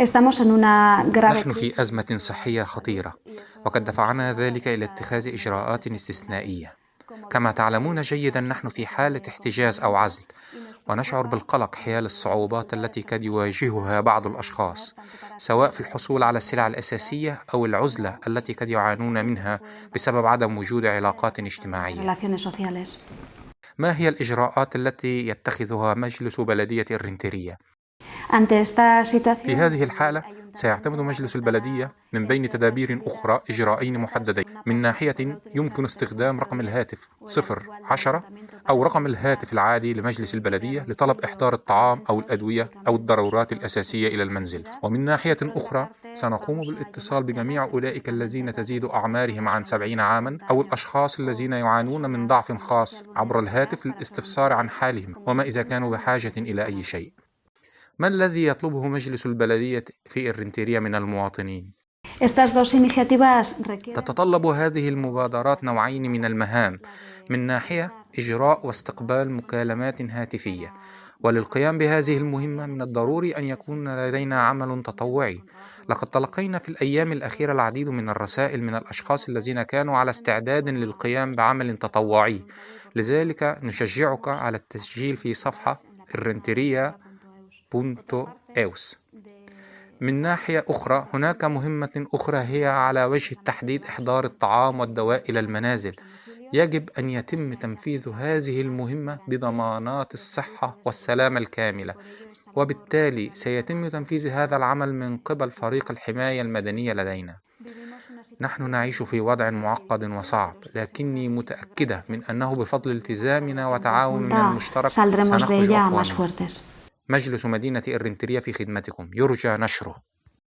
نحن في أزمة صحية خطيرة، وقد دفعنا ذلك إلى اتخاذ إجراءات استثنائية. كما تعلمون جيدا، نحن في حالة احتجاز أو عزل، ونشعر بالقلق حيال الصعوبات التي قد يواجهها بعض الأشخاص، سواء في الحصول على السلع الأساسية أو العزلة التي قد يعانون منها بسبب عدم وجود علاقات اجتماعية. ما هي الإجراءات التي يتخذها مجلس بلدية الرنترية؟ في هذه الحالة سيعتمد مجلس البلدية من بين تدابير أخرى إجرائين محددين. من ناحية، يمكن استخدام رقم الهاتف 010 أو رقم الهاتف العادي لمجلس البلدية لطلب إحضار الطعام أو الأدوية أو الضرورات الأساسية إلى المنزل. ومن ناحية أخرى، سنقوم بالاتصال بجميع أولئك الذين تزيد أعمارهم عن 70 عاما أو الأشخاص الذين يعانون من ضعف خاص عبر الهاتف للاستفسار عن حالهم وما إذا كانوا بحاجة إلى أي شيء. ما الذي يطلبه مجلس البلدية في الرنتيريا من المواطنين؟ تتطلب هذه المبادرات نوعين من المهام. من ناحية، إجراء واستقبال مكالمات هاتفية، وللقيام بهذه المهمة من الضروري أن يكون لدينا عمل تطوعي. لقد تلقينا في الأيام الأخيرة العديد من الرسائل من الأشخاص الذين كانوا على استعداد للقيام بعمل تطوعي، لذلك نشجعك على التسجيل في صفحة الرنتيريا.eus. من ناحية أخرى، هناك مهمة أخرى هي على وجه التحديد إحضار الطعام والدواء إلى المنازل. يجب أن يتم تنفيذ هذه المهمة بضمانات الصحة والسلامة الكاملة، وبالتالي سيتم تنفيذ هذا العمل من قبل فريق الحماية المدنية لدينا. نحن نعيش في وضع معقد وصعب، لكني متأكدة من أنه بفضل التزامنا وتعاوننا المشترك سنخرج أقوى منه. مجلس مدينة الرنتريا في خدمتكم، يرجى نشره.